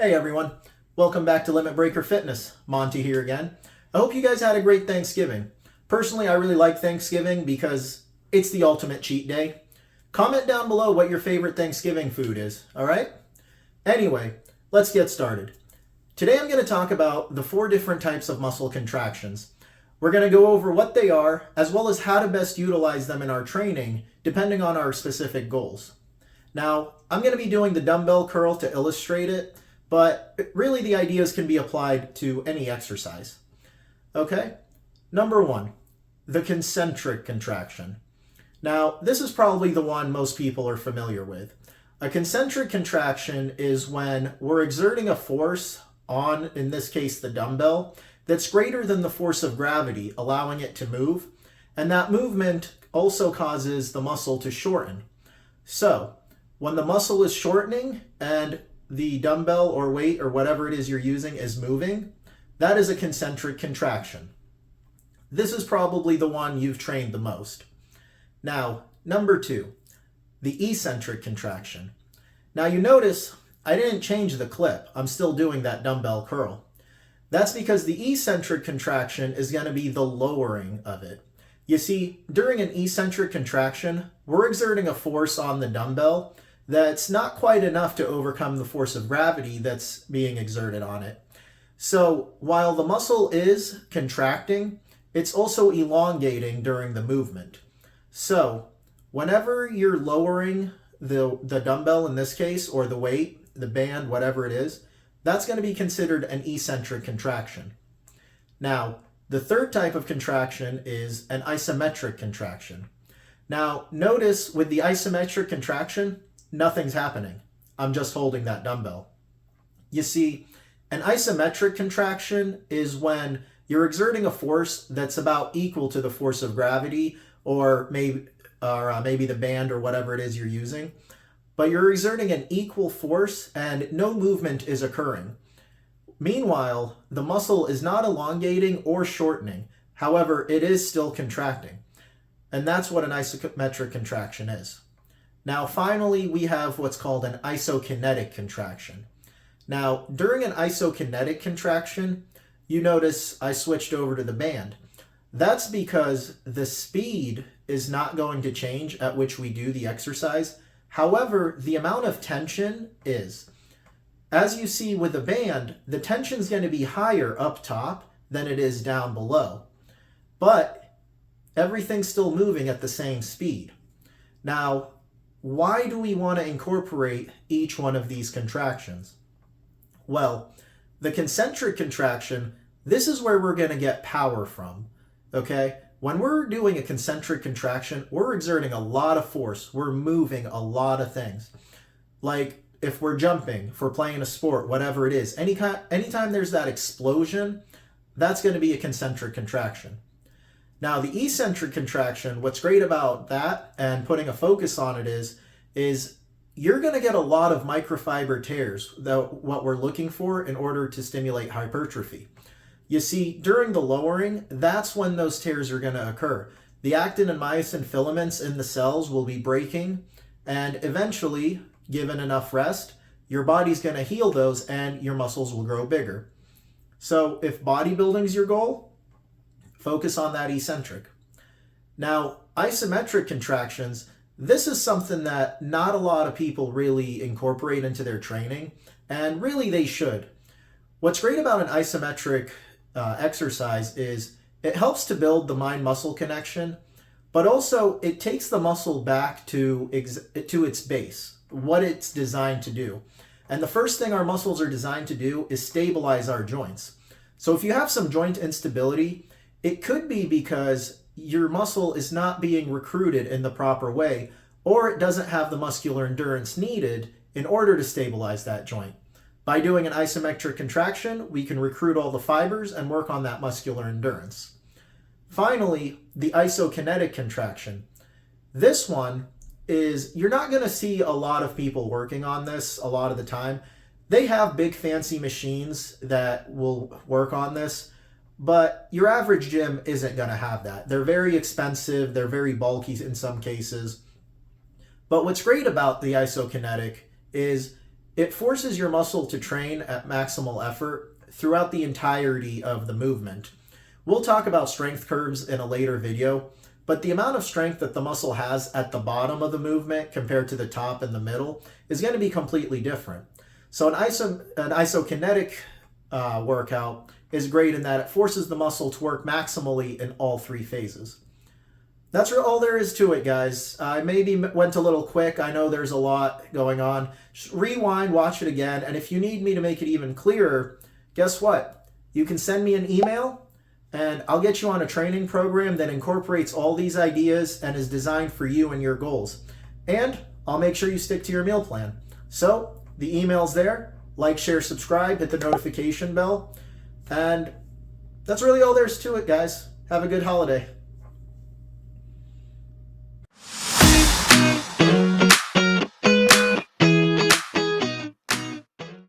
Hey everyone, welcome back to Limit Breaker Fitness. Monty here again. I hope you guys had a great Thanksgiving. Personally, I really like Thanksgiving because it's the ultimate cheat day. Comment down below what your favorite Thanksgiving food is, alright? Anyway, let's get started. Today I'm going to talk about the 4 different types of muscle contractions. We're going to go over what they are, as well as how to best utilize them in our training, depending on our specific goals. Now, I'm going to be doing the dumbbell curl to illustrate it, but really the ideas can be applied to any exercise. Okay, number 1, the concentric contraction. Now, this is probably the one most people are familiar with. A concentric contraction is when we're exerting a force on, in this case, the dumbbell, that's greater than the force of gravity, allowing it to move, and that movement also causes the muscle to shorten. So, when the muscle is shortening and the dumbbell or weight or whatever it is you're using is moving, that is a concentric contraction. This is probably the one you've trained the most. Now, number 2, the eccentric contraction. Now you notice I didn't change the clip. I'm still doing that dumbbell curl. That's because the eccentric contraction is going to be the lowering of it. You see, during an eccentric contraction, we're exerting a force on the dumbbell that's not quite enough to overcome the force of gravity that's being exerted on it. So while the muscle is contracting, it's also elongating during the movement. So whenever you're lowering the dumbbell in this case, or the weight, the band, whatever it is, that's going to be considered an eccentric contraction. Now, the third type of contraction is an isometric contraction. Now, notice with the isometric contraction, nothing's happening. I'm just holding that dumbbell. You see, an isometric contraction is when you're exerting a force that's about equal to the force of gravity, or maybe the band or whatever it is you're using, but you're exerting an equal force and no movement is occurring. Meanwhile, the muscle is not elongating or shortening. However, it is still contracting. And that's what an isometric contraction is. Now, finally, we have what's called an isokinetic contraction. Now, during an isokinetic contraction, you notice I switched over to the band. That's because the speed is not going to change at which we do the exercise. However, the amount of tension is. As you see with the band, the tension is going to be higher up top than it is down below. But everything's still moving at the same speed. Now, why do we want to incorporate each one of these contractions? Well, the concentric contraction, this is where we're going to get power from, okay? When we're doing a concentric contraction, we're exerting a lot of force. We're moving a lot of things. Like if we're jumping, if we're playing a sport, whatever it is, anytime there's that explosion, that's going to be a concentric contraction. Now, the eccentric contraction, what's great about that and putting a focus on it is you're going to get a lot of microfiber tears, what we're looking for in order to stimulate hypertrophy. You see, during the lowering, that's when those tears are going to occur. The actin and myosin filaments in the cells will be breaking, and eventually, given enough rest, your body's going to heal those and your muscles will grow bigger. So if bodybuilding is your goal, focus on that eccentric. Now, isometric contractions, this is something that not a lot of people really incorporate into their training, and really they should. What's great about an isometric exercise is it helps to build the mind-muscle connection, but also it takes the muscle back to its base, what it's designed to do. And the first thing our muscles are designed to do is stabilize our joints. So if you have some joint instability, it could be because your muscle is not being recruited in the proper way, or it doesn't have the muscular endurance needed in order to stabilize that joint. By doing an isometric contraction, we can recruit all the fibers and work on that muscular endurance. Finally, the isokinetic contraction. This one is, you're not going to see a lot of people working on this a lot of the time. They have big fancy machines that will work on this, but your average gym isn't going to have that. They're very expensive, they're very bulky in some cases. But what's great about the isokinetic is It forces your muscle to train at maximal effort throughout the entirety of the movement. We'll talk about strength curves in a later video, but the amount of strength that the muscle has at the bottom of the movement compared to the top and the middle is going to be completely different. So an isokinetic workout is great in that it forces the muscle to work maximally in all three phases. That's all there is to it, guys. I maybe went a little quick. I know there's a lot going on. Just rewind, watch it again, and if you need me to make it even clearer, guess what? You can send me an email, and I'll get you on a training program that incorporates all these ideas and is designed for you and your goals. And I'll make sure you stick to your meal plan. So the email's there. Like, share, subscribe, hit the notification bell. And that's really all there's to it, guys. Have a good holiday.